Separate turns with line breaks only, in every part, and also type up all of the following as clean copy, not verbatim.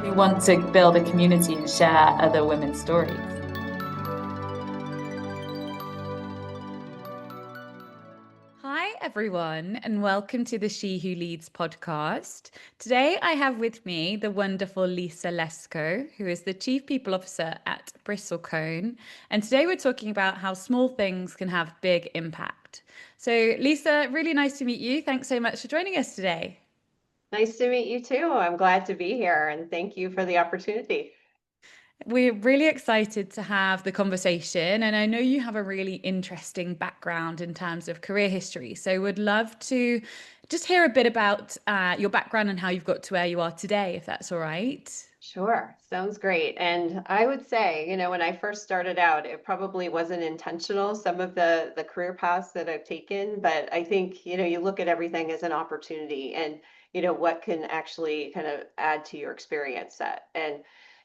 who want to build a community and share other women's stories. Hi, everyone, and welcome to the She Who Leads podcast. Today, I have with me the wonderful Lisa Lesko, who is the Chief People Officer at Bristlecone. And today, we're talking about how small things can have big impact. So, Lisa, really nice to meet you. Thanks so much for joining us today.
Nice to meet you too. I'm glad to be here and thank you for the opportunity.
We're really excited to have the conversation, and I know you have a really interesting background in terms of career history. So, would love to just hear a bit about your background and how you've got to where you are today, if that's all right.
Sure, sounds great. And I would say, when I first started out, it probably wasn't intentional, some of the career paths that I've taken, but I think, you look at everything as an opportunity and, what can actually kind of add to your experience set. And,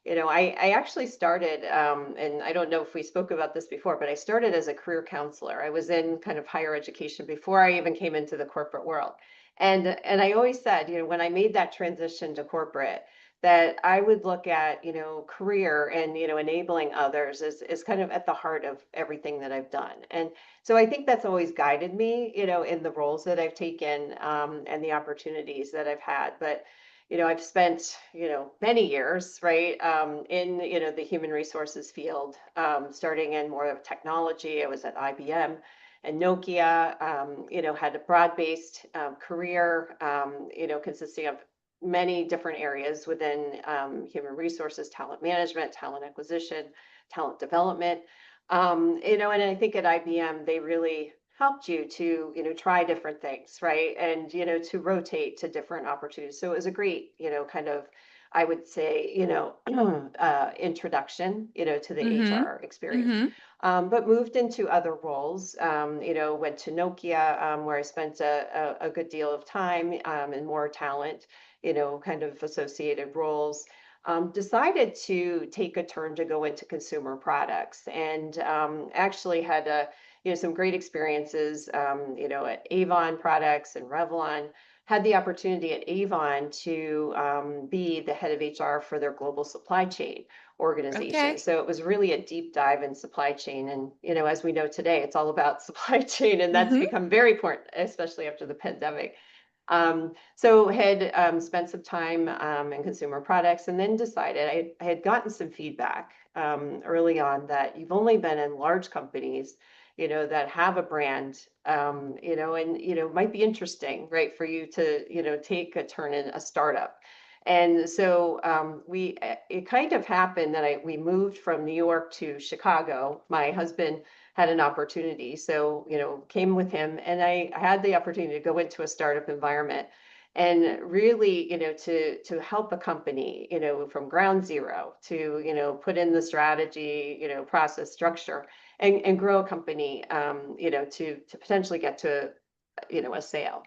I actually started, and I don't know if we spoke about this before, but I started as a career counselor. I was in kind of higher education before I even came into the corporate world. And I always said, when I made that transition to corporate, that I would look at, career and, enabling others is kind of at the heart of everything that I've done. And so I think that's always guided me, in the roles that I've taken, and the opportunities that I've had. But, I've spent, many years, right, in, the human resources field, starting in more of technology. I was at IBM and Nokia, had a broad-based career, consisting of many different areas within human resources, talent management, talent acquisition, talent development. And I think at IBM, they really helped you to, try different things, right? And, to rotate to different opportunities. So it was a great, kind of, I would say, introduction, to the
Mm-hmm.
HR experience.
Mm-hmm.
But moved into other roles, went to Nokia, where I spent a good deal of time, and more talent, kind of associated roles. Decided to take a turn to go into consumer products and actually had some great experiences, at Avon products and Revlon. Had the opportunity at Avon to be the head of HR for their global supply chain organization.
Okay.
So it was really a deep dive in supply chain. And, as we know today, it's all about supply chain, and that's
Mm-hmm.
become very important, especially after the pandemic. So had spent some time in consumer products and then decided I had gotten some feedback early on that you've only been in large companies, that have a brand, and, might be interesting, right, for you to, take a turn in a startup. And so it kind of happened that we moved from New York to Chicago. My husband had an opportunity. So, came with him and I had the opportunity to go into a startup environment and really, to help a company, from ground zero to, put in the strategy, process structure and grow a company, to potentially get to, a sale.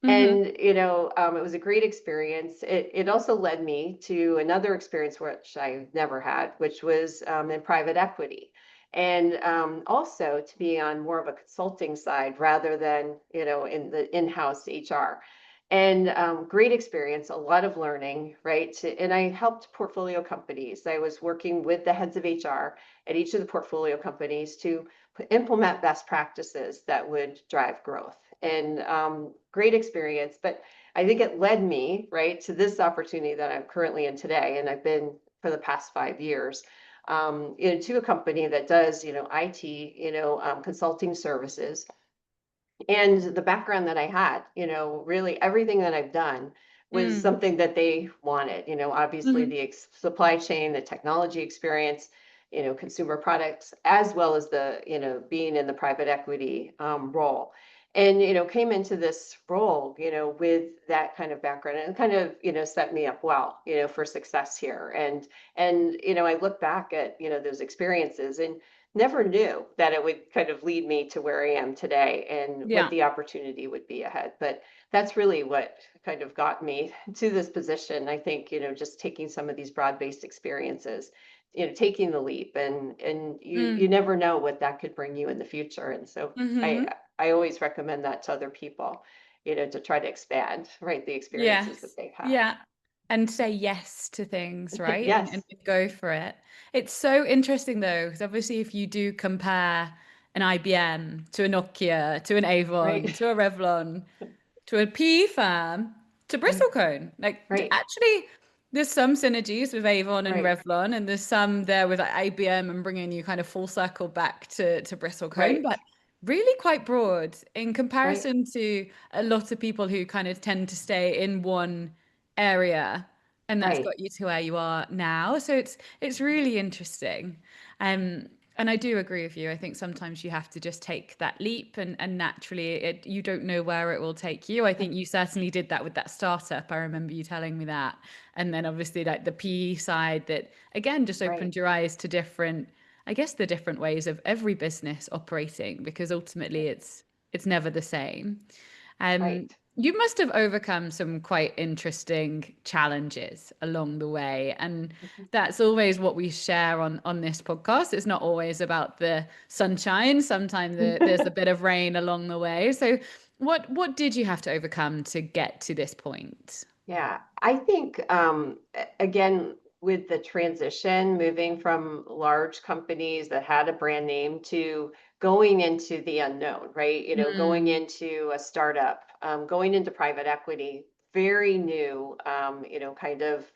Mm-hmm.
And, it was a great experience. It also led me to another experience which I never had, which was in private equity. And also to be on more of a consulting side rather than, in the in-house HR. And great experience, a lot of learning, right? And I helped portfolio companies. I was working with the heads of HR at each of the portfolio companies to implement best practices that would drive growth. And great experience. But I think it led me, right, to this opportunity that I'm currently in today. And I've been for the past 5 years, to a company that does, IT, consulting services. And the background that I had, really everything that I've done was
Mm.
something that they wanted, obviously
Mm-hmm.
the supply chain, the technology experience, consumer products, as well as the, being in the private equity role. And, came into this role, with that kind of background and kind of, set me up well, for success here. And, I look back at, those experiences and never knew that it would kind of lead me to where I am today and what
Yeah.
the opportunity would be ahead. But that's really what kind of got me to this position. I think, just taking some of these broad-based experiences, taking the leap and you
Mm.
never know what that could bring you in the future. And so I
Mm-hmm.
I always recommend that to other people, to try to expand, right, the experiences
Yes.
that they've had.
Yeah. and say yes to things, right? And
Yes,
go for it. It's so interesting though, because obviously if you do compare an IBM to a Nokia, to an Avon,
right,
to a Revlon, to a PE firm, to
right,
Bristlecone. Like
right,
actually, there's some synergies with Avon and
right,
Revlon, and there's some there with like, IBM and bringing you kind of full circle back to Bristlecone,
right,
but really quite broad in
right,
comparison to a lot of people who kind of tend to stay in one area, and that's
right.
got you to where you are now. So it's really interesting. Um, and I do agree with you. I think sometimes you have to just take that leap and naturally you don't know where it will take you. I think you certainly did that with that startup. I remember you telling me that. And then obviously like the PE side that again just
Right,
opened your eyes to different, I guess the different ways of every business operating because ultimately it's never the same.
right.
You must have overcome some quite interesting challenges along the way, and
Mhm.
that's always what we share on this podcast. It's not always about the sunshine. Sometimes there's a bit of rain along the way. So, what did you have to overcome to get to this point?
Yeah, I think again with the transition, moving from large companies that had a brand name to going into the unknown, right? You know, going
Mm,
into a startup, going into private equity, very new, kind of,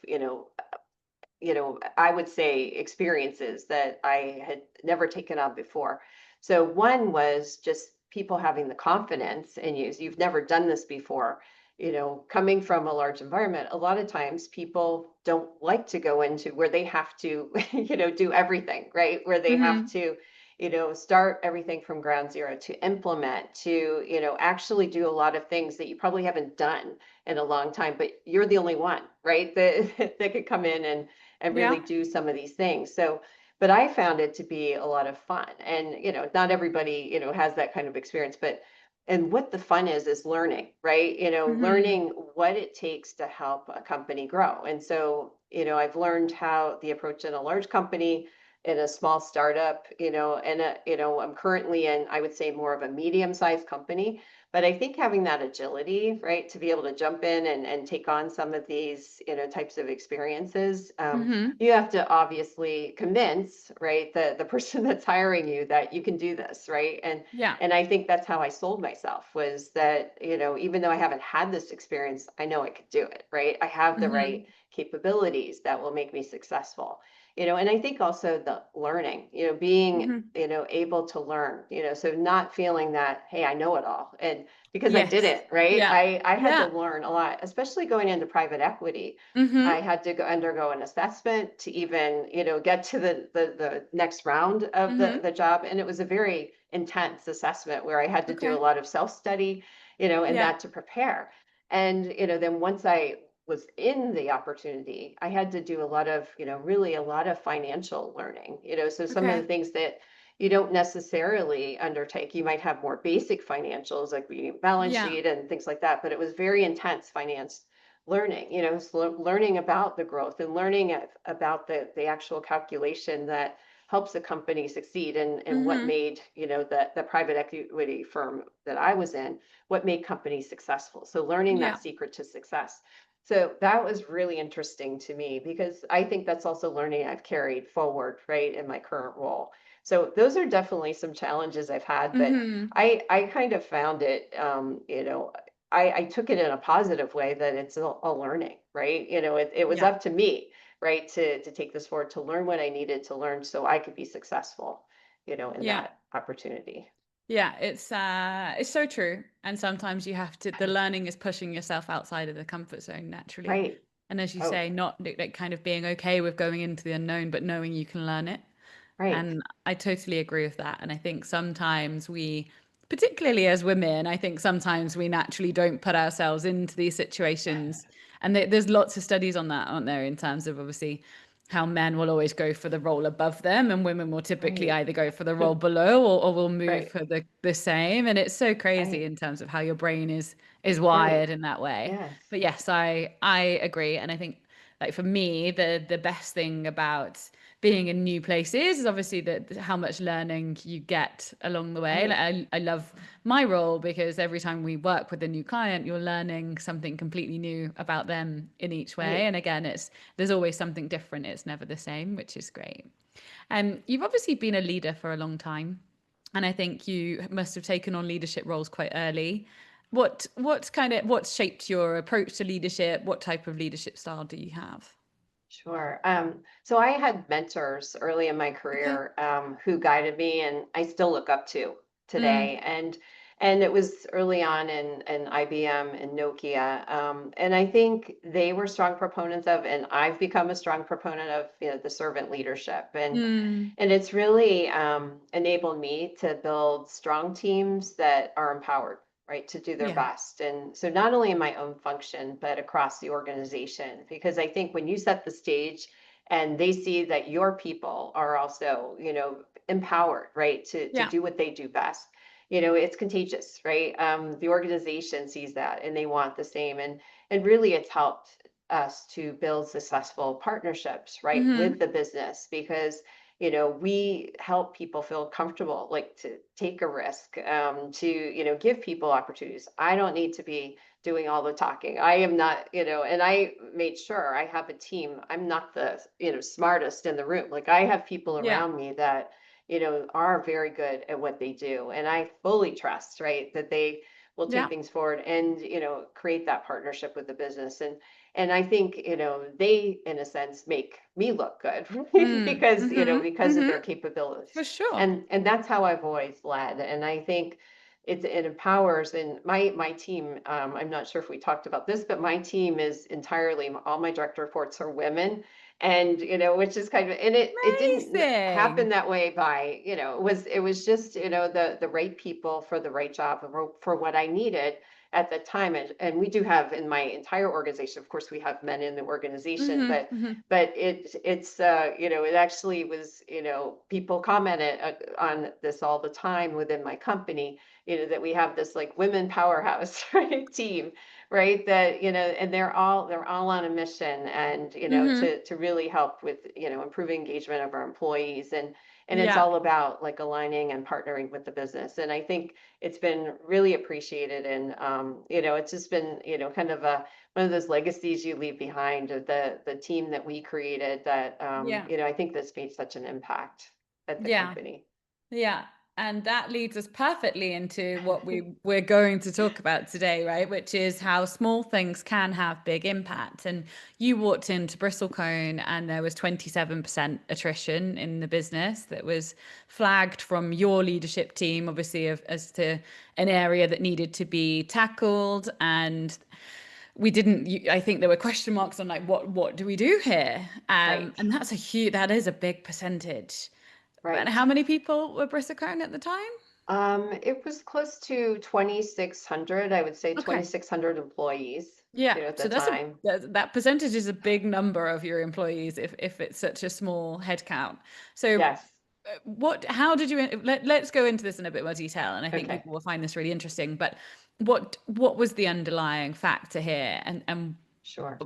I would say experiences that I had never taken on before. So one was just people having the confidence in you. You've never done this before. Coming from a large environment, a lot of times people don't like to go into where they have to, do everything, right? Where they have
hmm.
to, start everything from ground zero to implement, to, actually do a lot of things that you probably haven't done in a long time, but you're the only one, right? That could come in and really
Yeah.
do some of these things. So, but I found it to be a lot of fun. And, not everybody, has that kind of experience, but and what the fun is learning, right?
Hmm.
Learning what it takes to help a company grow. And so, I've learned how the approach in a large company, in a small startup, and I'm currently in, I would say, more of a medium-sized company. But I think having that agility, right, to be able to jump in and take on some of these, types of experiences,
Hmm.
you have to obviously convince, right, the person that's hiring you that you can do this, right?
Yeah.
And I think that's how I sold myself was that, even though I haven't had this experience, I know I could do it, right? I have the
Hmm.
right capabilities that will make me successful. And I think also the learning, being
Hmm.
able to learn, so not feeling that, hey, I know it all. And because I
Yes.
didn't, right?
Yeah.
I had to
Yeah.
learn a lot, especially going into private equity. I
Hmm.
had to undergo an assessment to even, get to the next round of the
Hmm.
job. And it was a very intense assessment where I had to do a
Okay.
lot of self-study, and
Yeah.
that to prepare. And, then once I was in the opportunity, I had to do a lot of, really a lot of financial learning, so some of the
Okay.
things that you don't necessarily undertake. You might have more basic financials like reading balance
Yeah.
sheet and things like that, but it was very intense finance learning, learning about the growth and learning about the actual calculation that helps a company succeed and what
Hmm.
made, the private equity firm that I was in, what made companies successful. So learning
Yeah.
that secret to success. So that was really interesting to me because I think that's also learning I've carried forward, right, in my current role. So those are definitely some challenges I've had, but
Hmm.
I kind of found it, I took it in a positive way that it's a learning, right? It was
Yeah.
up to me, right, to take this forward, to learn what I needed to learn so I could be successful, in
Yeah.
that opportunity.
Yeah, it's so true. And sometimes you have to the learning is pushing yourself outside of the comfort zone naturally.
Right.
And as you
Oh,
say, not like kind of being okay with going into the unknown, but knowing you can learn it.
right,
And I totally agree with that. And I think sometimes we, particularly as women, I think sometimes we naturally don't put ourselves into these situations. And there's lots of studies on that, aren't there, in terms of obviously how men will always go for the role above them and women will typically
right,
either go for the role below or will move
right,
for the same. And it's so crazy
right,
in terms of how your brain is
right.
wired in that way.
Yes.
But yes, I agree. And I think like for me, the best thing about being in new places is obviously that how much learning you get along the way. Like
Right,
I love my role because every time we work with a new client, you're learning something completely new about them in each way.
right.
And again, it's there's always something different. It's never the same, which is great. You've obviously been a leader for a long time, and I think you must have taken on leadership roles quite early. What's shaped your approach to leadership? What type of leadership style do you have?
Sure. So I had mentors early in my
Okay.
career who guided me, and I still look up to
Mm,
today. And it was early on in IBM and Nokia, and I think they were strong proponents of, and I've become a strong proponent of, the servant leadership,
mm,
and it's really enabled me to build strong teams that are empowered, right, to do their
yeah.
best. And so, not only in my own function, but across the organization. Because I think when you set the stage and they see that your people are also, empowered, right, to
Yeah.
do what they do best, it's contagious, right? The organization sees that and they want the same. And really, it's helped us to build successful partnerships, right, with
Mm-hmm.
the business because we help people feel comfortable, like to take a risk, to give people opportunities. I don't need to be doing all the talking. I am not, and I made sure I have a team. I'm not the smartest in the room. Like I have people
Yeah.
around me that are very good at what they do, and I fully trust, right, that they will take
Yeah.
things forward and create that partnership with the business. And I think, they, in a sense, make me look good, right?
Mm,
Because,
mm-hmm.
because of
Mm-hmm.
their capabilities.
For sure.
And that's how I've always led. And I think it empowers. And my team, I'm not sure if we talked about this, but my team is entirely, all my direct reports are women. And, which is kind of, and it didn't happen
Amazing.
that way by, it was just, the right people for the right job for what I needed at the time. And we do have in my entire organization, of course, we have men in the organization,
Mm-hmm.
but
Mm-hmm.
it actually was, people commented on this all the time within my company, that we have this like women powerhouse, right, team, right, that and they're all on a mission, and
Mm-hmm.
to really help with improving engagement of our employees. And it's
Yeah.
all about like aligning and partnering with the business. And I think it's been really appreciated. And it's just been kind of one of those legacies you leave behind of the team that we created that
Yeah.
I think that's made such an impact at the
Yeah.
company.
Yeah. And that leads us perfectly into what we're going to talk about today, right? Which is how small things can have big impact. And you walked into Bristlecone and there was 27% attrition in the business that was flagged from your leadership team, obviously, as to an area that needed to be tackled. And we didn't, I think there were question marks on like, what do we do here?
Right,
And that is a big percentage. And
right.
how many people were Bristlecone at the time?
It was close to 2,600, I would say
Okay.
2,600 employees,
Yeah.
at the
So
time.
that percentage is a big number of your employees if it's such a small headcount. So
Yes.
how did you, let's go into this in a bit more detail. And I think
Okay.
people will find this really interesting, but what was the underlying factor here? And
Sure.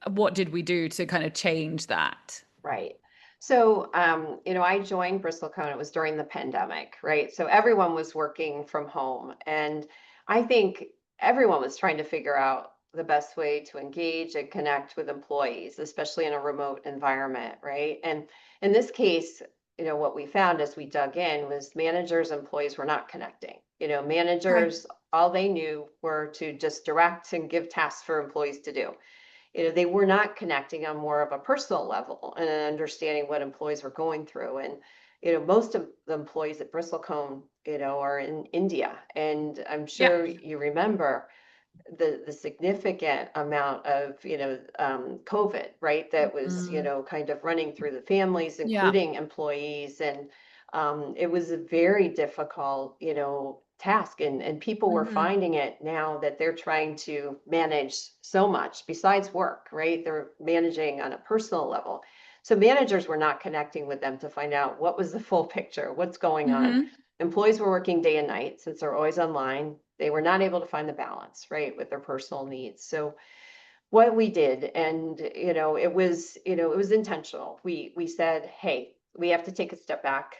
what did we do to kind of change that?
Right. So, I joined Bristlecone. It was during the pandemic, right? So everyone was working from home, and I think everyone was trying to figure out the best way to engage and connect with employees, especially in a remote environment, right? And in this case, what we found as we dug in was managers, employees were not connecting.
Okay.
Managers, all they knew were to just direct and give tasks for employees to do. They were not connecting on more of a personal level and understanding what employees were going through. And, most of the employees at Bristlecone, are in India. And I'm
Yeah.
sure you remember the significant amount of, COVID, right? That was,
Mm,
kind of running through the families,
yeah.
including employees. And it was a very difficult, task. And people were
Hmm.
finding it now that they're trying to manage so much besides work, right? They're managing on a personal level. So managers were not connecting with them to find out what was the full picture, what's going on.
Hmm.
Employees were working day and night since they're always online. They were not able to find the balance, right, with their personal needs. So what we did, and it was intentional. We said, hey, we have to take a step back.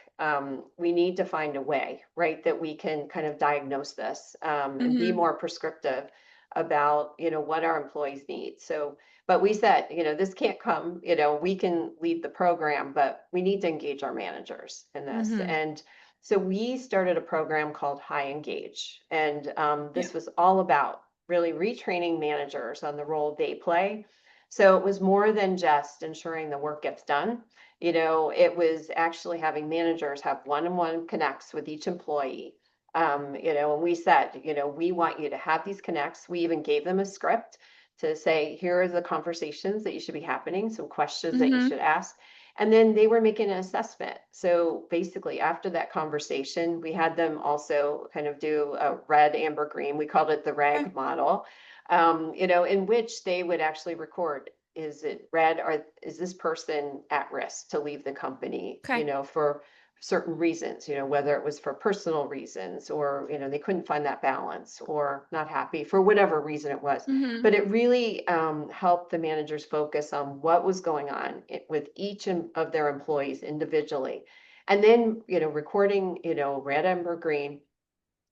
We need to find a way, right, that we can kind of diagnose this, and be
Mm-hmm.
more prescriptive about what our employees need. So, but we said, this can't come, we can lead the program, but we need to engage our managers in this.
Mm-hmm.
And so we started a program called High Engage, and
Yeah.
this was all about really retraining managers on the role they play. So it was more than just ensuring the work gets done. It was actually having managers have one-on-one connects with each employee. And we said, we want you to have these connects. We even gave them a script to say, here are the conversations that you should be happening, some questions that you
Mm-hmm.
should ask. And then they were making an assessment. So basically, after that conversation, we had them also kind of do a red, amber, green. We called it the
Okay.
RAG model, in which they would actually record, is it red, or is this person at risk to leave the company,
Okay.
for certain reasons, whether it was for personal reasons, or, they couldn't find that balance, or not happy for whatever reason it was.
Mm-hmm.
But it really helped the managers focus on what was going on with each of their employees individually. And then, recording, red, amber, green.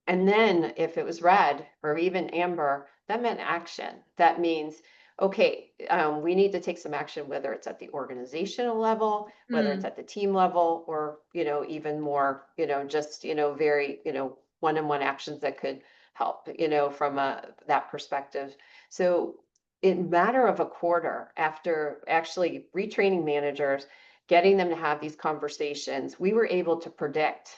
And then if it was red or even amber, that meant action. That means, okay, we need to take some action, whether it's at the organizational level, whether it's
Mm.
at the team level, or, even more, just, very, one-on-one actions that could help, from that perspective. So in matter of a quarter, after actually retraining managers, getting them to have these conversations, we were able to predict,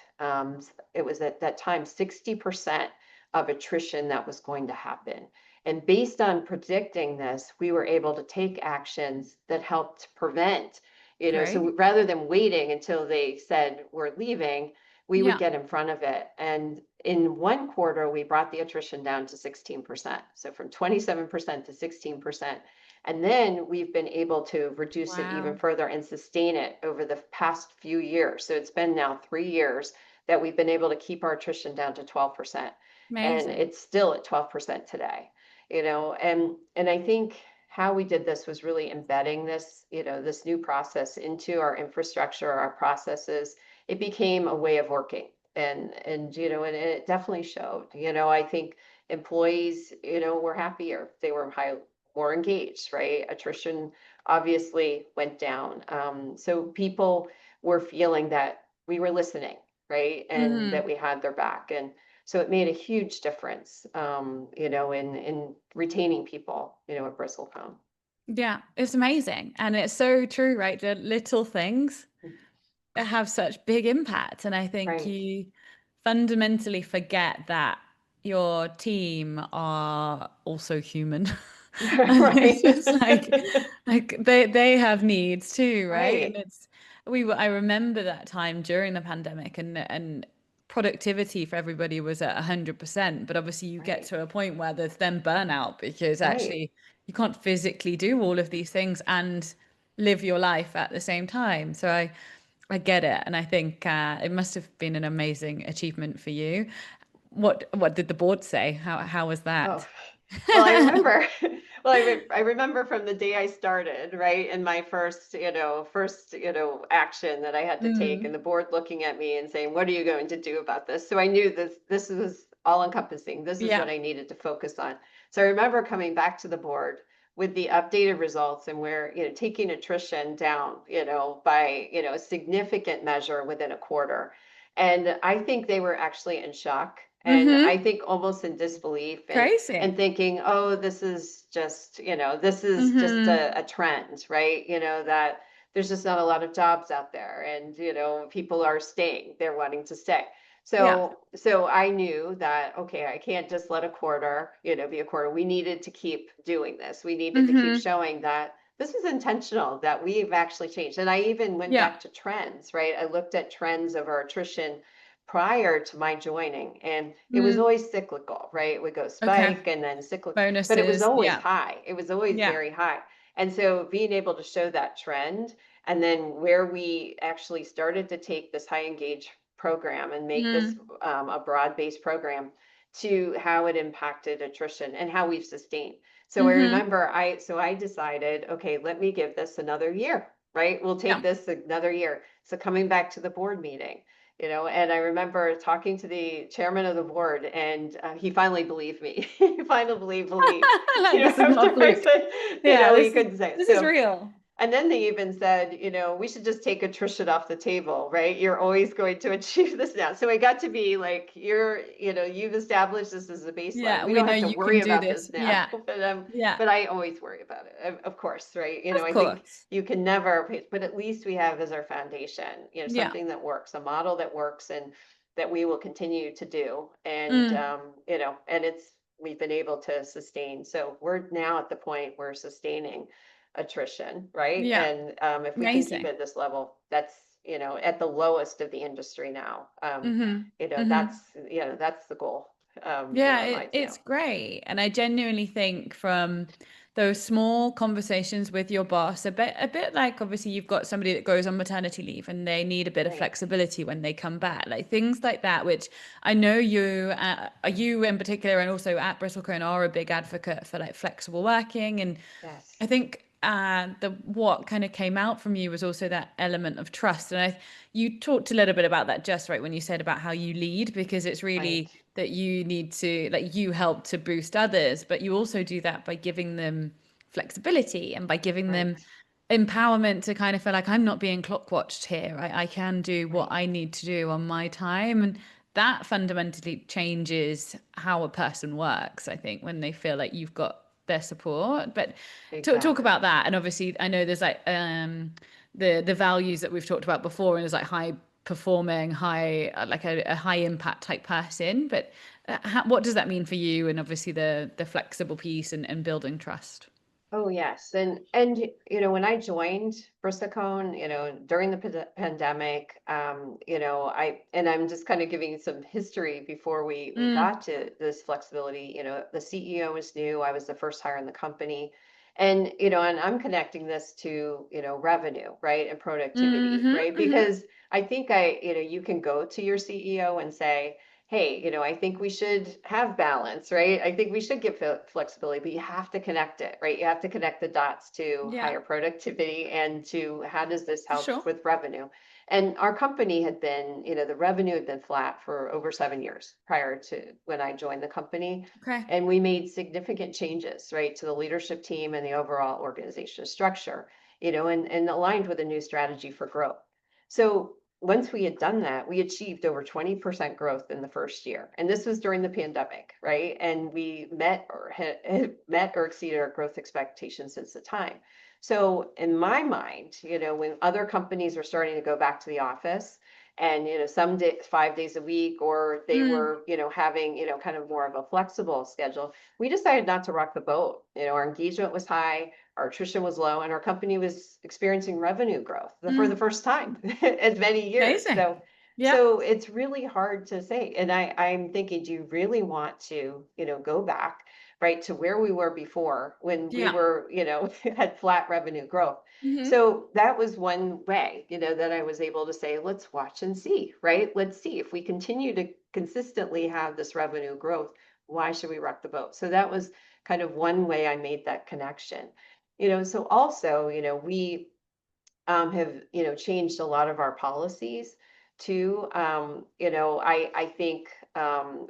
it was at that time 60% of attrition that was going to happen. And based on predicting this, we were able to take actions that helped prevent, so
Great.
rather than waiting until they said we're leaving, we would
Yeah.
get in front of it. And in one quarter, we brought the attrition down to 16%. So from 27% to 16%. And then we've been able to reduce it even
Wow.
further and sustain it over the past few years. So it's been now 3 years that we've been able to keep our attrition down to 12%. And
Amazing.
it's still at 12% today, and I think how we did this was really embedding this, this new process into our infrastructure, our processes. It became a way of working. And it definitely showed. I think employees, were happier. They were more engaged, right? Attrition obviously went down. So people were feeling that we were listening, right? And
Mm-hmm.
that we had their back. And so it made a huge difference, in retaining people, at Bristlecone.
Yeah, it's amazing. And it's so true, right? The little things have such big impact. And I think
Right.
you fundamentally forget that your team are also human. And it's
Right.
just like they have needs too, right? And
Right.
it's I remember that time during the pandemic, and productivity for everybody was at 100%. But obviously you get
Right.
to a point where there's then burnout because
Right.
actually you can't physically do all of these things and live your life at the same time. So I get it, and I think it must have been an amazing achievement for you. What did the board say? How was
Oh,
that?
well, I remember, I remember from the day I started, right, and my action that I had to take,
Mm,
and the board looking at me and saying, "What are you going to do about this?" So I knew this was all encompassing. This is
yeah.
what I needed to focus on. So I remember coming back to the board with the updated results, and we're, taking attrition down, by, a significant measure within a quarter. And I think they were actually in shock. And I
Mm-hmm.
think almost in disbelief, and
Crazy.
thinking, oh, this is just
Mm-hmm.
a trend, right? That there's just not a lot of jobs out there, and people are staying, they're wanting to stay.
Yeah.
So I knew that, okay, I can't just let a quarter, be a quarter. We needed to keep doing this. We needed to keep
Mm-hmm.
showing that this is intentional, that we've actually changed. And I even went
Yeah.
back to trends, right? I looked at trends of our attrition prior to my joining, and it was
Mm.
always cyclical, right? It would go
Okay.
spike and then cyclical, but it was
Bonuses.
always
Yeah.
high. It was always
Yeah.
very high. And so being able to show that trend, and then where we actually started to take this high engage program and make this,
Mm.
a broad-based program, to how it impacted attrition and how we've sustained. So I remember I decided, okay, let me give this another year, right? We'll take
Yeah.
this another year. So coming back to the board meeting, and I remember talking to the chairman of the board, and he finally believed me. He finally believed,
Like, this is not a
after I
fluke.
said,
Yeah,
he couldn't say it.
this is
So
real.
and then they even said, we should just take attrition off the table, right? You're always going to achieve this now. So it got to be like, you've established this as a baseline.
Yeah,
We
we
don't
know
have to
you can
worry
do
about
this.
this now.
Yeah. Yeah.
But I always worry about it, of course, right?
Of
I think
course.
you can never, but at least we have as our foundation,
Yeah.
something that works, a model that works and that we will continue to do. And,
Mm.
and we've been able to sustain. So we're now at the point we're sustaining attrition, right?
Yeah.
And if we can keep it
Amazing.
at this level, that's at the lowest of the industry now.
Mhm. Mhm.
That's the goal.
Yeah,
In my
it's great. And I genuinely think from those small conversations with your boss, a bit like obviously you've got somebody that goes on maternity leave and they need a bit of
right,
flexibility when they come back, like things like that, which I know you in particular, and also at Bristlecone are a big advocate for like flexible working. And
yes,
I think the what kind of came out from you was also that element of trust. And you talked a little bit about that just right when you said about how you lead, because it's
right,
really that you need to like you help to boost others, but you also do that by giving them flexibility and by giving them
right,
empowerment to kind of feel like I'm not being clock watched here. I can do what
right,
I need to do on my time. And that fundamentally changes how a person works, I think, when they feel like you've got their support. But talk
exactly.
about that. And obviously I know there's like the values that we've talked about before, and there's like high performing, high like a high impact type person. But what does that mean for you? And obviously the flexible piece and building trust.
Oh, yes. And when I joined Bristlecone, during the pandemic, I'm just kind of giving some history before we
Mm,
got to this flexibility. The CEO was new. I was the first hire in the company. And I'm connecting this to, revenue, right? And productivity, right?
mm-hmm.
Because I think you can go to your CEO and say, hey, I think we should have balance, right? I think we should give flexibility, but you have to connect it, right? You have to connect the dots to
Yeah,
higher productivity and to how does this
for
help
sure.
with revenue? And our company had been, the revenue had been flat for over 7 years prior to when I joined the company.
Okay.
And we made significant changes, right, to the leadership team and the overall organizational structure, and aligned with a new strategy for growth. So once we had done that, we achieved over 20% growth in the first year. And this was during the pandemic, right? And we had met or exceeded our growth expectations since the time. So in my mind, when other companies were starting to go back to the office and, some days, 5 days a week, or they
Mm,
were, having, kind of more of a flexible schedule, we decided not to rock the boat. Our engagement was high, our attrition was low, and our company was experiencing revenue growth for the
mm.
first time in many years.
Amazing.
So,
Yeah.
so it's really hard to say. And I'm thinking, do you really want to, go back, right, to where we were before when we
Yeah.
were, had flat revenue growth?
Hmm.
So that was one way, that I was able to say, let's watch and see, right? Let's see if we continue to consistently have this revenue growth, why should we rock the boat? So that was kind of one way I made that connection. So also, we have, changed a lot of our policies too. I think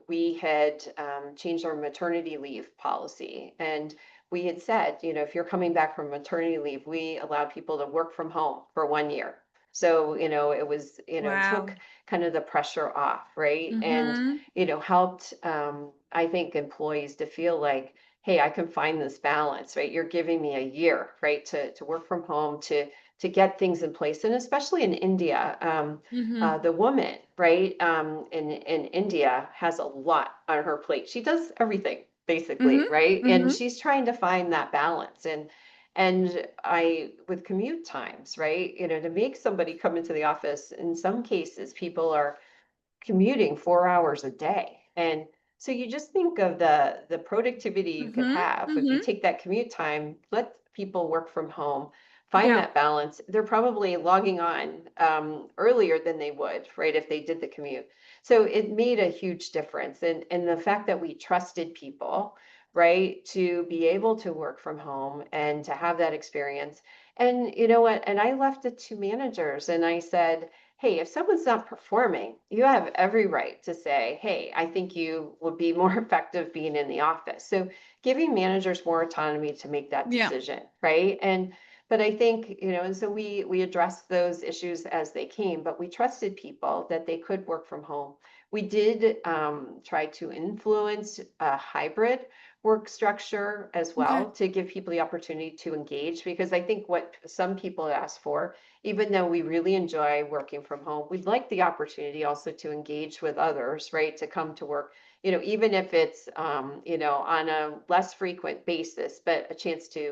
we had changed our maternity leave policy, and we had said, if you're coming back from maternity leave, we allow people to work from home for 1 year. So, it was, took
Wow.
kind of the pressure off, right? And,
Hmm.
helped, I think, employees to feel like, hey, I can find this balance, right? You're giving me a year, right, to work from home, to get things in place. And especially in India,
Hmm.
the woman, right, in India has a lot on her plate. She does everything basically,
Hmm.
right? And
Hmm.
she's trying to find that balance. And with commute times, right, to make somebody come into the office, in some cases, people are commuting 4 hours a day. And so you just think of the productivity you could
Hmm.
have if you
Hmm.
take that commute time, let people work from home, find
Yeah.
that balance. They're probably logging on earlier than they would, right, if they did the commute. So it made a huge difference. And the fact that we trusted people, right? To be able to work from home and to have that experience. And you know what? And I left it to managers and I said, hey, if someone's not performing, you have every right to say, hey, I think you would be more effective being in the office. So giving managers more autonomy to make that
Yeah.
decision, right? And but I think, and so we addressed those issues as they came, but we trusted people that they could work from home. We did try to influence a hybrid work structure as
Okay.
well to give people the opportunity to engage, because I think what some people ask for, even though we really enjoy working from home, we'd like the opportunity also to engage with others, right? To come to work, even if it's, on a less frequent basis, but a chance to,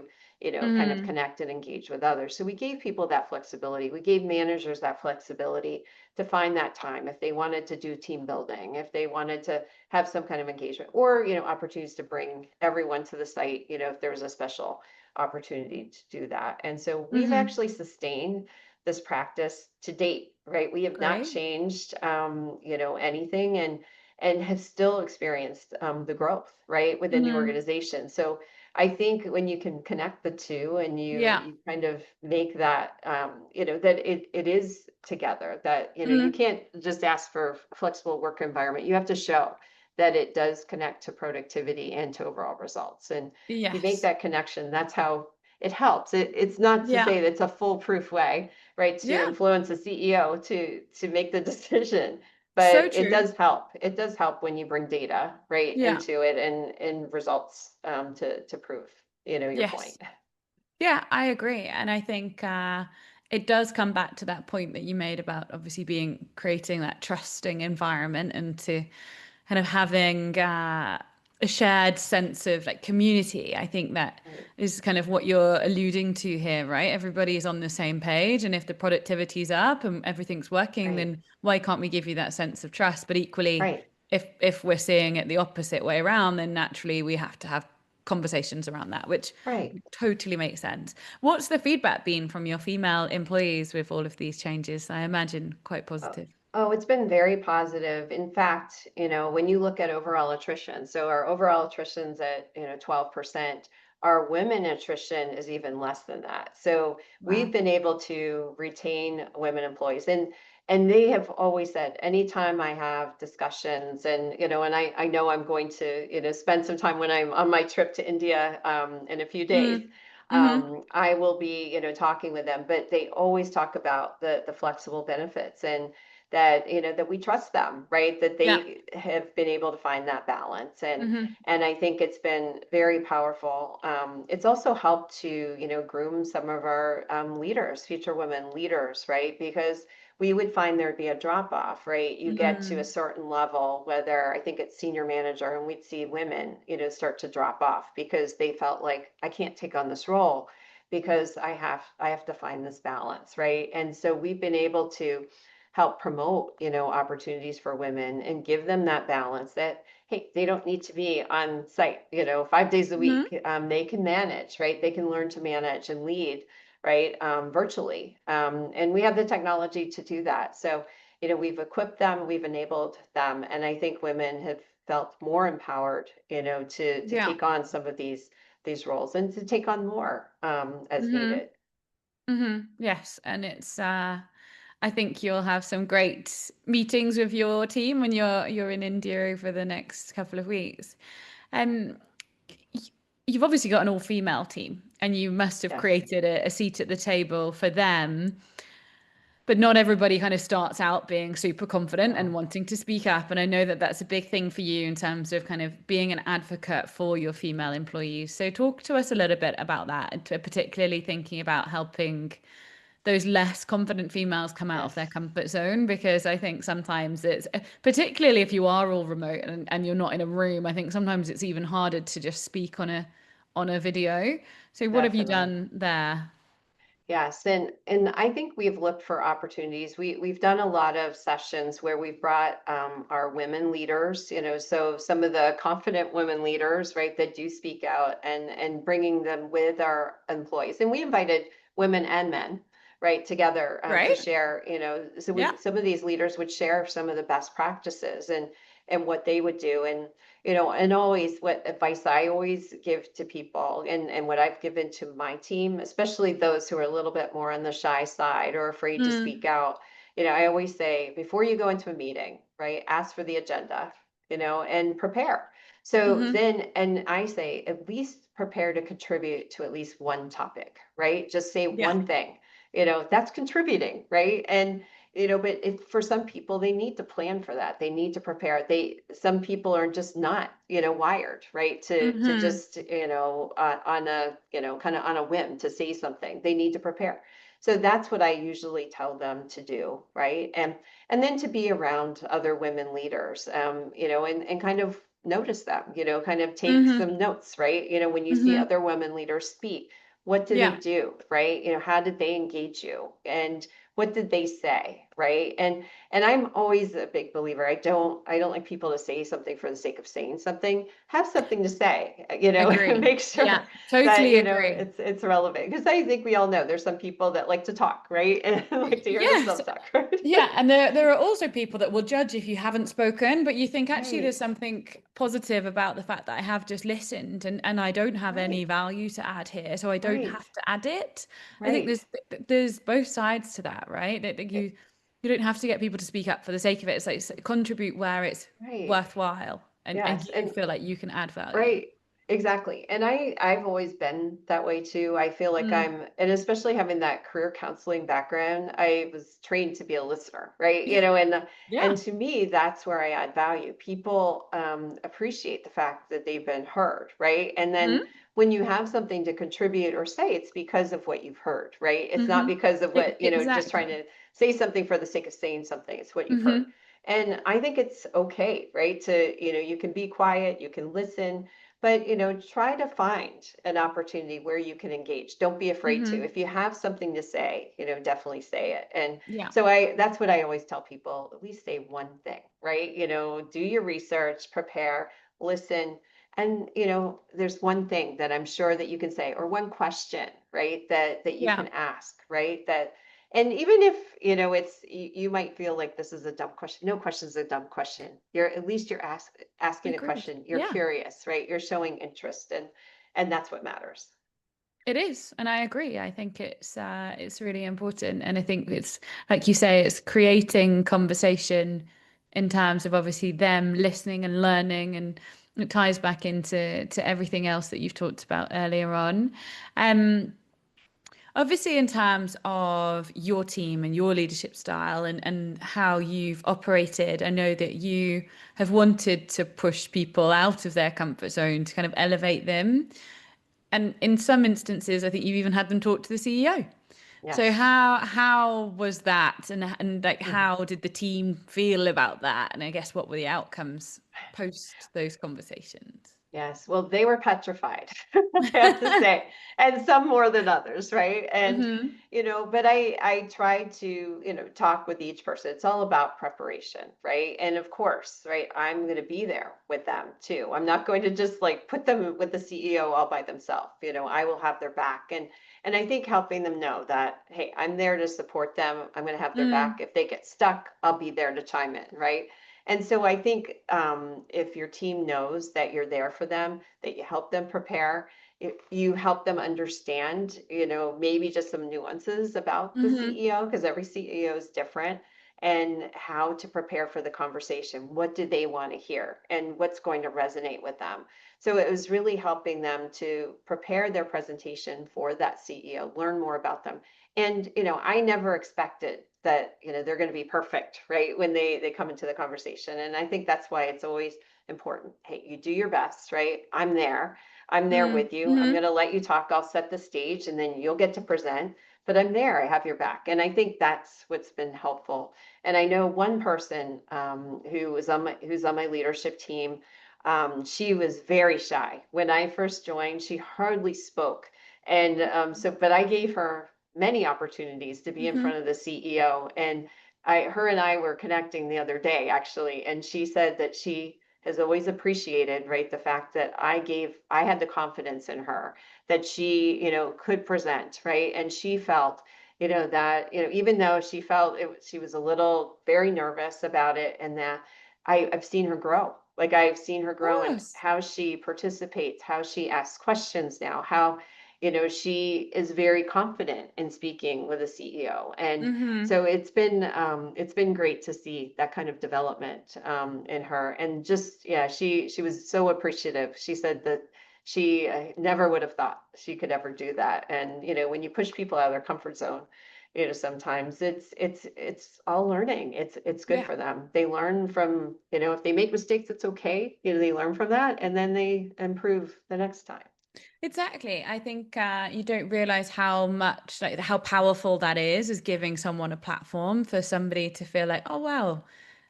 kind of
Hmm.
connect and engage with others. So we gave people that flexibility. We gave managers that flexibility to find that time if they wanted to do team building, if they wanted to have some kind of engagement, or, opportunities to bring everyone to the site, if there was a special opportunity to do that. And so we've
Hmm.
actually sustained this practice to date, right? We have not
Great.
changed, anything, and have still experienced the growth, right, within the
Hmm.
organization. So I think when you can connect the two and you
Yeah.
you kind of make that, that it is together, that, you
Hmm.
can't just ask for flexible work environment. You have to show that it does connect to productivity and to overall results. And if you make
Yes.
that connection, that's how it helps. It's not to
Yeah.
say that it's a foolproof way, right, to
Yeah.
influence a CEO to make the decision,
So
but it
true.
does help. It does help when you bring data right
Yeah.
into it and results to prove, your point.
Yes. Yeah, I agree. And I think it does come back to that point that you made about obviously creating that trusting environment and to kind of having a shared sense of like community. I think that
Right.
is kind of what you're alluding to here, right? Everybody is on the same page. And if the productivity's up and everything's working,
Right.
then why can't we give you that sense of trust? But equally,
Right.
if we're seeing it the opposite way around, then naturally we have to have conversations around that, which
Right.
totally makes sense. What's the feedback been from your female employees with all of these changes? I imagine quite
Oh,
positive.
oh, it's been very positive. In fact, when you look at overall attrition, so our overall attrition's at, 12%, our women attrition is even less than that. So we've
Wow.
been able to retain women employees. And they have always said, anytime I have discussions and, and I know I'm going to, spend some time when I'm on my trip to India in a few days.
Mm. Mm-hmm.
I will be, talking with them, but they always talk about the flexible benefits and that, that we trust them, right? That
Yeah.
they have been able to find that balance.
Mm-hmm.
And I think it's been very powerful. It's also helped to, groom some of our leaders, future women leaders, right? Because we would find there'd be a drop off, right? You get to a
Mm.
certain level, whether I think it's senior manager, and we'd see women, start to drop off because they felt like I can't take on this role because I have to find this balance, right? And so we've been able to help promote, opportunities for women and give them that balance that, hey, they don't need to be on site, 5 days a
Mm-hmm.
week. They can manage, right? They can learn to manage and lead, right? Virtually. And we have the technology to do that. So, we've equipped them, we've enabled them, and I think women have felt more empowered, to
Yeah.
take on some of these roles and to take on more as
Mm-hmm.
needed.
Mm-hmm. Yes. And it's I think you'll have some great meetings with your team when you're in India over the next couple of weeks. Um, y- you've obviously got an all-female team, and you must have
Yes,
created a seat at the table for them. But not everybody kind of starts out being super confident and
no,
wanting to speak up. And I know that that's a big thing for you in terms of kind of being an advocate for your female employees. So talk to us a little bit about that, and particularly thinking about helping those less confident females come out of their
yes.
comfort zone, because I think sometimes it's particularly if you are all remote and you're not in a room, I think sometimes it's even harder to just speak on a video. So what have you
Definitely.
done there?
Yes, and I think we've looked for opportunities. We've done a lot of sessions where we've brought our women leaders, so some of the confident women leaders, right, that do speak out and bringing them with our employees. And we invited women and men, right, together to
Right?
share, so
Yeah.
some of these leaders would share some of the best practices. and what they would do. And, you know, and always what advice I always give to people, and what I've given to my team, especially those who are a little bit more on the shy side or afraid to speak
Mm.
out. You know, I always say before you go into a meeting, right, ask for the agenda, you know, and prepare. So
Mhm.
then, and I say, at least prepare to contribute to at least one topic, right? Just say
Yeah.
one thing, you know, that's contributing, right? And, you know, but if for some people, they need to plan for that. They need to prepare. Some people are just not, you know, wired, right? To
Mhm.
just, you know, on a, you know, kind of on a whim to say something. They need to prepare. So that's what I usually tell them to do, right? And then to be around other women leaders, you know, and kind of notice them, you know, kind of take
Mhm.
some notes, right? You know, when you see
Mhm.
other women leaders speak, what do they
Yeah.
do, right? You know, how did they engage you? And what did they say, right? And I'm always a big believer. I don't like people to say something for the sake of saying something. Have something to say, you know, and
Agree.
make
Yeah.
sure that,
Totally
you know,
agree.
it's relevant. Because I think we all know there's some people that like to talk, right? And like to hear
Yes.
themselves talk, right?
Yeah, and there are also people that will judge if you haven't spoken, but you think actually there's
Right,
something positive about the fact that I have just listened and I don't have any
right,
value to add here, so I don't
right,
have to add it. I think
right.
there's both sides to that, right? That
It-
you don't have to get people to speak up for the sake of it. It's like contribute where it's
right.
worthwhile and
Yes.
you
And
feel like you can add value.
right. Exactly. And I've always been that way too. I feel like
Mm.
and especially having that career counseling background, I was trained to be a listener, right? You
Yeah.
know, and
Yeah.
to me, that's where I add value. People appreciate the fact that they've been heard, right? And then
Hmm.
when you have something to contribute or say, it's because of what you've heard, right? It's not
Hmm.
because of what, you know, just trying
Exactly.
to say something for the sake of saying something. It's what you've heard.
Hmm.
And I think it's okay, right? To, you know, you can be quiet, you can listen, but, you know, try to find an opportunity where you can engage. Don't be afraid to.
Hmm.
If you have something to say, you know, definitely say it. And
Yeah.
so that's what I always tell people, at least say one thing, right? You know, do your research, prepare, listen. And, you know, there's one thing that I'm sure that you can say, or one question, right? That you
Yeah.
can ask, right? That and even if, you know, you might feel like this is a dumb question. No question is a dumb question. You're at least you're asking a
Agreed.
question. You're
Yeah.
curious, right? You're showing interest, and that's what matters.
It is, and I agree. I think it's really important, and I think it's like you say, it's creating conversation in terms of obviously them listening and learning, and it ties back into to everything else that you've talked about earlier on. Um, Obviously, in terms of your team and your leadership style and how you've operated, I know that you have wanted to push people out of their comfort zone to kind of elevate them. And in some instances, I think you've even had them talk to the CEO. So
Yes.
how was that, and like how did the team feel about that? And I guess what were the outcomes post those conversations?
Yes, well, they were petrified, I have to say, and some more than others, right? And
Hmm.
you know, but I tried to, you know, talk with each person. It's all about preparation, right? And of course, right, I'm going to be there with them too. I'm not going to just like put them with the CEO all by themselves. You know, I will have their back, and I think helping them know that, hey, I'm there to support them. I'm going to have their back.
Mm.
If they get stuck, I'll be there to chime in, right? And so I think if your team knows that you're there for them, that you help them prepare, you help them understand, you know, maybe just some nuances about the
Hmm.
CEO, because every CEO is different, and how to prepare for the conversation. What do they want to hear? And what's going to resonate with them? So it was really helping them to prepare their presentation for that CEO, learn more about them. And, you know, I never expected that, you know, they're going to be perfect, right? When they come into the conversation. And I think that's why it's always important. Hey, you do your best, right? I'm there. I'm there with you. I'm going
Mm-hmm.
to let you talk. I'll set the stage and then you'll get to present. But I'm there. I have your back. And I think that's what's been helpful. And I know one person who's on my leadership team. She was very shy when I first joined. She hardly spoke, and but I gave her many opportunities to be in
Hmm.
front of the CEO. And her and I were connecting the other day actually, and she said that she has always appreciated, right, the fact that I had the confidence in her that she, you know, could present, right, and she felt, you know, that, you know, even though she felt she was a little very nervous about it, and that I've seen her grow. Like I've seen her
Of
grow in
course.
how she participates, how she asks questions now, how, she is very confident in speaking with a CEO. And
Mm-hmm.
so it's been great to see that kind of development in her. And just, yeah, she was so appreciative. She said that she never would have thought she could ever do that. And, when you push people out of their comfort zone, sometimes it's all learning. It's good
Yeah.
for them. They learn from, if they make mistakes, it's okay. They learn from that and then they improve the next time.
Exactly. I think you don't realize how much, like, how powerful that is giving someone a platform for somebody to feel like, oh, wow,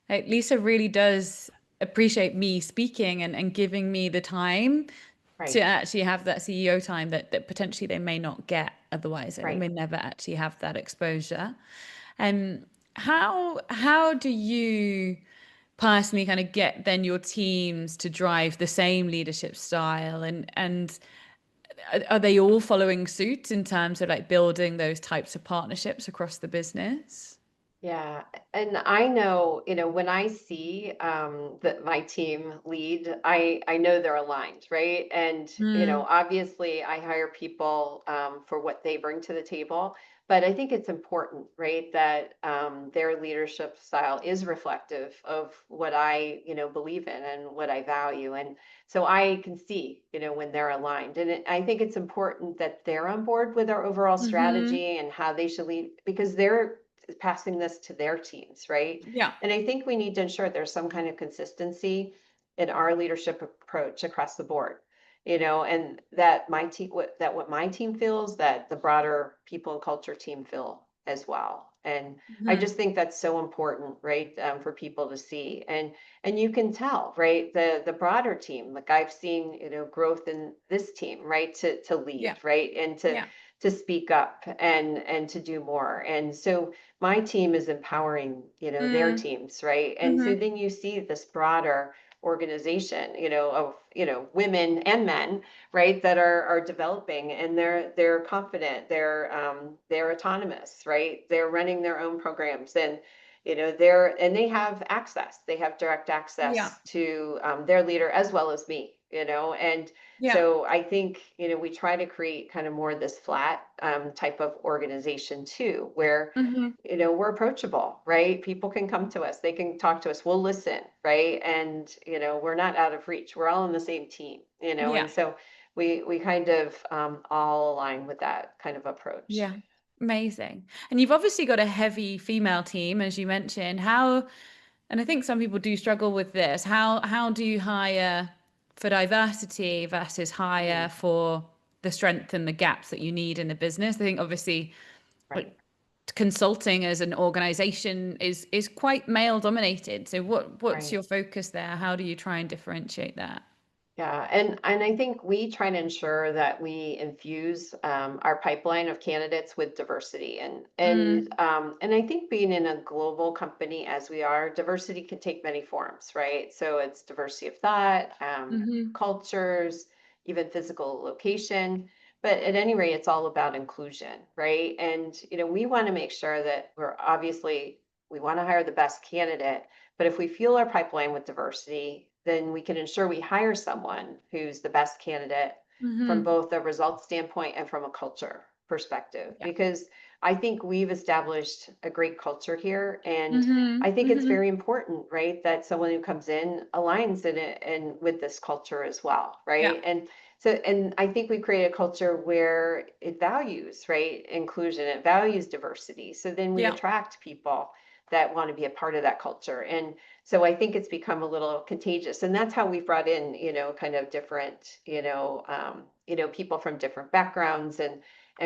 like Lisa really does appreciate me speaking and giving me the time to
Right,
actually have that CEO time that potentially they may not get otherwise. Like they
right.
may never actually have that exposure. And how do you personally kind of get then your teams to drive the same leadership style and are they all following suit in terms of like building those types of partnerships across the business?
Yeah, and I know, when I see that my team lead, I know they're aligned, right? And
Mm,
obviously, I hire people for what they bring to the table, but I think it's important, right, that their leadership style is reflective of what I, believe in and what I value, and so I can see, when they're aligned, and I think it's important that they're on board with our overall
mm-hmm.
strategy and how they should lead because they're passing this to their teams, right?
Yeah.
And I think we need to ensure there's some kind of consistency in our leadership approach across the board, and that my team, what my team feels, that the broader people and culture team feel as well. And I
Hmm.
just think that's so important, right, for people to see, and you can tell, right, the broader team. Like I've seen, growth in this team, right, to
Yeah.
lead, right, and
Yeah.
to speak up and to do more. And so my team is empowering, their
Mm,
teams, right? And so
mm-hmm.
then you see this broader organization, of, women and men, right, that are developing and they're confident, they're autonomous, right? They're running their own programs and they have access. They have direct
Yeah.
access to their leader as well as me, and
Yeah.
so I think, we try to create kind of more this flat type of organization too, where,
Mm-hmm.
we're approachable, right? People can come to us, they can talk to us, we'll listen, right? And, we're not out of reach. We're all on the same team,
Yeah.
and so we kind of all align with that kind of approach.
Yeah. Amazing. And you've obviously got a heavy female team, as you mentioned. How, and I think some people do struggle with this. How do you hire for diversity versus
Mm,
hire for the strength and the gaps that you need in the business? I think obviously like
right.
consulting as an organization is quite male dominated. So what's
Right.
your focus there? How do you try and differentiate that?
Yeah, and I think we try to ensure that we infuse our pipeline of candidates with diversity,
Mm,
and I think being in a global company as we are, diversity can take many forms, right? So it's diversity of thought,
hmm.
cultures, even physical location. But at any rate, it's all about inclusion, right? And we want to make sure that we want to hire the best candidate, but if we fuel our pipeline with diversity, then we can ensure we hire someone who's the best candidate from
Hmm.
both a results standpoint and from a culture perspective.
Yeah.
Because I think we've established a great culture here. And I
Hmm.
think it's
Hmm.
very important, right, that someone who comes in aligns in it and with this culture as well,
Yeah.
right? And I think we create a culture where it values, right, inclusion, it values diversity. So then we
Yeah.
attract people that want to be a part of that culture. And so I think it's become a little contagious, and that's how we brought in, kind of different, people from different backgrounds and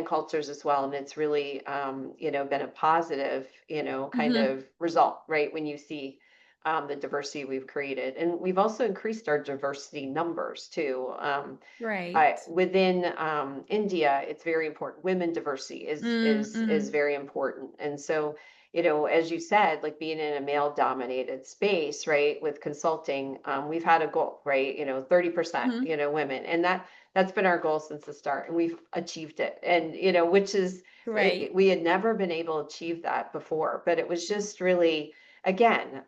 cultures as well. And it's really, been a positive, kind
Hmm.
of result, right? When you see the diversity we've created, and we've also increased our diversity numbers too.
Great.
Within India, it's very important. Women diversity
Mm,
is
mm,
very important, and so as you said, like being in a male dominated space, right, with consulting, we've had a goal, right, 30%,
hmm.
women, and that's been our goal since the start, and we've achieved it, and which is
Great.
we had never been able to achieve that before, but it was just really again,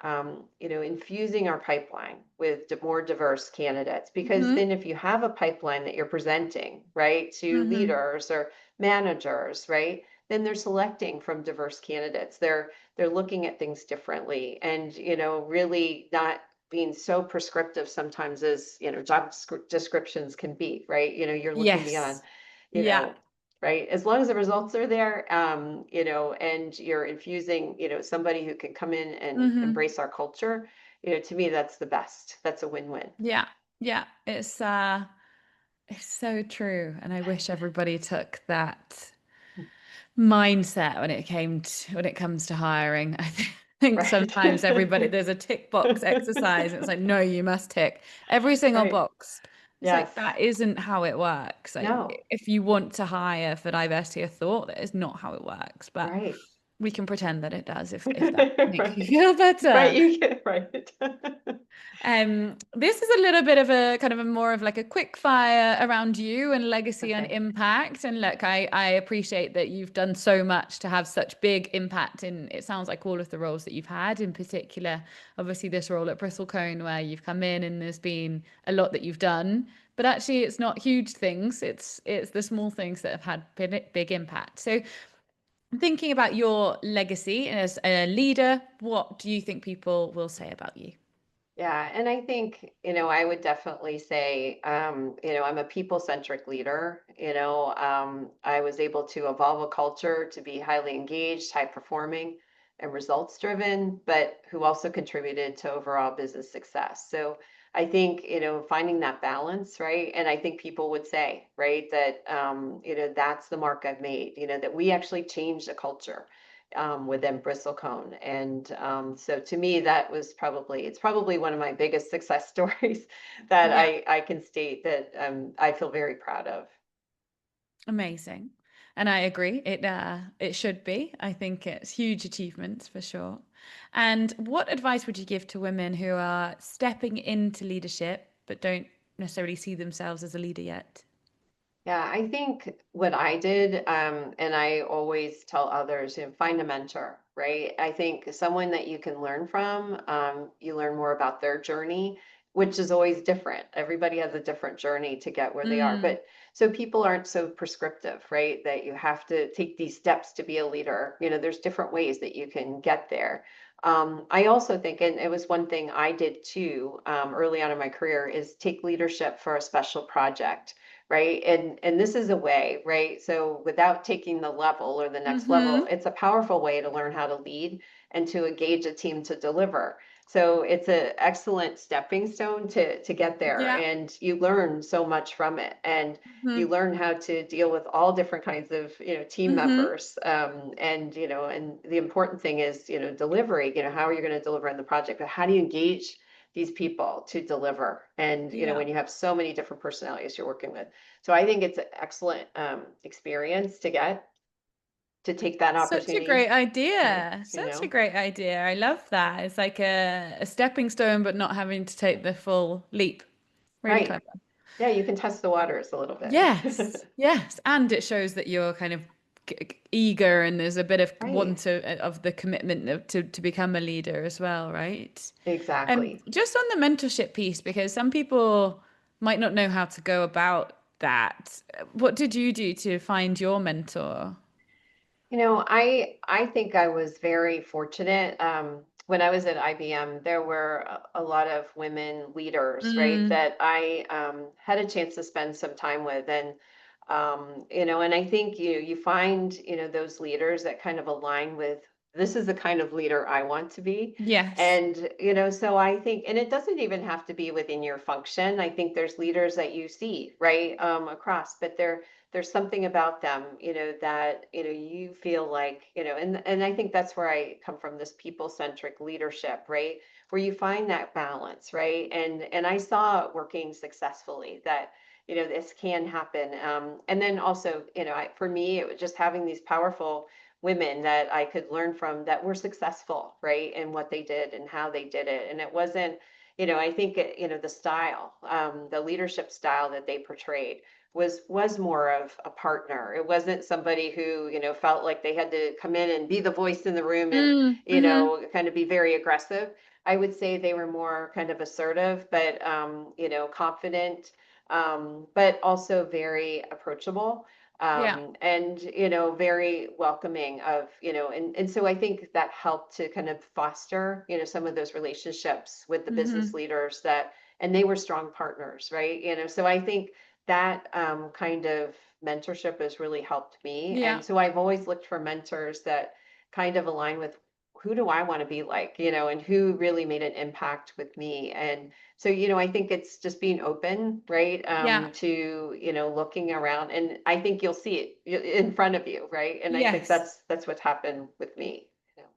infusing our pipeline with more diverse candidates, because
Mm-hmm.
then if you have a pipeline that you're presenting, right, to
Mm-hmm.
leaders or managers, right, then they're selecting from diverse candidates. They're looking at things differently, and really not being so prescriptive sometimes as job descriptions can be, right? You're looking beyond,
Yes.
you
Yeah.
know right? As long as the results are there, and you're infusing, somebody who can come in and
Mm-hmm.
embrace our culture, to me, that's the best. That's a win-win.
Yeah. Yeah. It's so true. And I wish everybody took that mindset when it comes to hiring. Think
Right.
sometimes everybody there's a tick box exercise. And it's like, no, you must tick every single
Right.
box. It's
Yes.
like that isn't how it works.
No.
Like if you want to hire for diversity of thought, that is not how it works. But
Right.
we can pretend that it does if that makes you
Right.
feel
Right.
better.
You get right.
This is a little bit of a kind of a more of like a quick fire around you and legacy and
Okay.
impact. And look, I appreciate that you've done so much to have such big impact in, it sounds like all of the roles that you've had, in particular, obviously this role at Bristlecone where you've come in and there's been a lot that you've done. But actually it's not huge things. It's the small things that have had big impact. So thinking about your legacy as a leader, what do you think people will say about you?
Yeah, and I think, I would definitely say, I'm a people-centric leader. I was able to evolve a culture to be highly engaged, high performing, and results driven, but who also contributed to overall business success. So I think, finding that balance, right? And I think people would say, right, that, that's the mark I've made, that we actually changed the culture within Bristlecone. And so to me, it's probably one of my biggest success stories that
Yeah.
I can state that I feel very proud of.
Amazing. And I agree. It should be. I think it's huge achievements for sure. And what advice would you give to women who are stepping into leadership but don't necessarily see themselves as a leader yet?
Yeah, I think what I did, and I always tell others, find a mentor, right? I think someone that you can learn from, you learn more about their journey, which is always different. Everybody has a different journey to get where they are.
Mm,
But so people aren't so prescriptive, right? That you have to take these steps to be a leader. There's different ways that you can get there. I also think, and it was one thing I did too, early on in my career, is take leadership for a special project, right? And this is a way, right? So without taking the level or the next level,
mm-hmm.
it's a powerful way to learn how to lead and to engage a team to deliver. So it's an excellent stepping stone to get there,
Yeah.
and you learn so much from it, and you
Mm-hmm.
learn how to deal with all different kinds of team
Mm-hmm.
members, and the important thing is delivery. How are you going to deliver on the project, but how do you engage these people to deliver, and
Yeah.
when you have so many different personalities you're working with. So I think it's an excellent experience to get to take that
Such a
opportunity,
great
right?
idea. Such a great idea. I love that. It's like a stepping stone, but not having to take the full leap. Really
Right.
clever.
Yeah, you can test the waters a little
Yes,
bit.
yes, and it shows that you're kind of eager and there's a bit of
Right.
want of the commitment to become a leader as well, right?
Exactly.
Just on the mentorship piece, because some people might not know how to go about that. What did you do to find your mentor?
I think I was very fortunate. When I was at IBM, there were a lot of women leaders, right,
Mm,
that I had a chance to spend some time with, and and I think you find those leaders that kind of align with, this is the kind of leader I want to be.
yes.
And so I think, and it doesn't even have to be within your function. I think there's leaders that you see, right, across, but there's something about them, that, you feel like, and I think that's where I come from, this people-centric leadership, right? Where you find that balance, right? And I saw it working successfully, that, this can happen. And then also, for me, it was just having these powerful women that I could learn from that were successful, right? And what they did and how they did it. And it wasn't, I think, the style, the leadership style that they portrayed was more of a partner. It wasn't somebody who, felt like they had to come in and be the voice in the room and,
Mm, mhm.
kind of be very aggressive. I would say they were more kind of assertive, but confident, but also very approachable,
Yeah.
and very welcoming of, and so I think that helped to kind of foster, some of those relationships with the business
Mhm.
leaders, that and they were strong partners, right? So I think that kind of mentorship has really helped me.
Yeah.
And so I've always looked for mentors that kind of align with who do I want to be like, and who really made an impact with me. And so, I think it's just being open, right?
Yeah.
To, looking around, and I think you'll see it in front of you, right? And I think
Yes.
that's what's happened with me.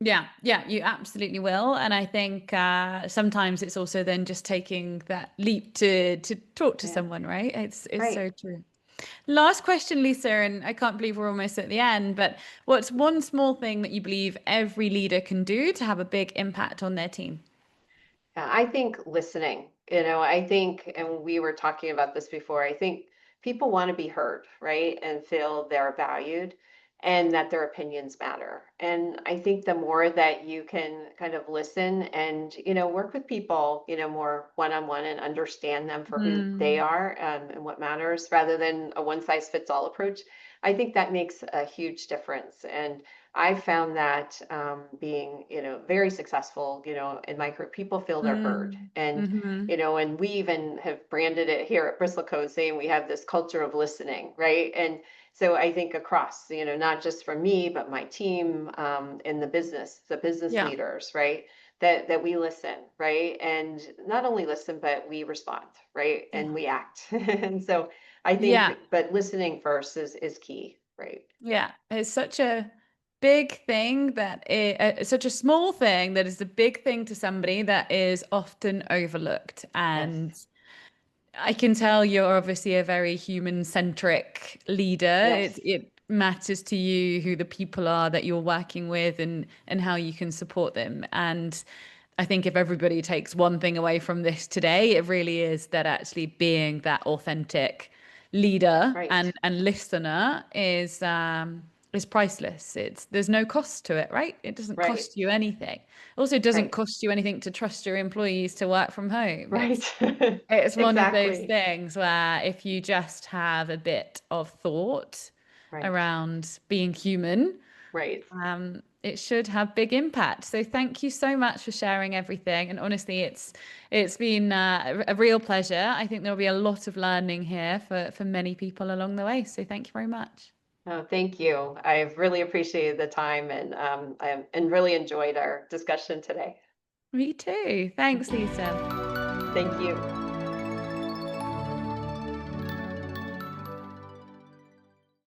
Yeah, yeah, you absolutely will. And I think sometimes it's also then just taking that leap to talk to
Yeah,
someone, right? It's
right.
so true. Last question, Lisa, and I can't believe we're almost at the end, but what's one small thing that you believe every leader can do to have a big impact on their team?
Yeah, I think listening, I think, and we were talking about this before, I think people want to be heard, right? And feel they're valued and that their opinions matter. And I think the more that you can kind of listen and, work with people, more one-on-one and understand them for who they
Mm,
are, and what matters, rather than a one-size-fits-all approach, I think that makes a huge difference. And I found that being, very successful, in my career, people feel they're heard.
mm,
And,
mm-hmm.
and we even have branded it here at Bristlecone, saying we have this culture of listening, right? And so I think across, not just for me, but my team, in the business
Yeah,
leaders, right? That we listen, right? And not only listen, but we respond, right?
yeah,
And we act. And so I
yeah.
think, but listening first is key, right?
Yeah, it's such a big thing such a small thing that is a big thing to somebody that is often overlooked.
Yes.
And I can tell you're obviously a very human-centric leader.
Yes.
It matters to you who the people are that you're working with and how you can support them. And I think if everybody takes one thing away from this today, it really is that actually being that authentic leader
Right.
and listener is priceless. There's no cost to it, right? It doesn't
Right.
cost you anything. Also, it doesn't
Right.
cost you anything to trust your employees to work from home.
Right.
It's one of those
Exactly.
things where if you just have a bit of thought
Right.
around being human,
Right.
it should have big impact. So thank you so much for sharing everything. And honestly, it's been a real pleasure. I think there'll be a lot of learning here for many people along the way. So thank you very much.
Oh, thank you. I've really appreciated the time, and and really enjoyed our discussion today.
Me too. Thanks, Lisa.
Thank you.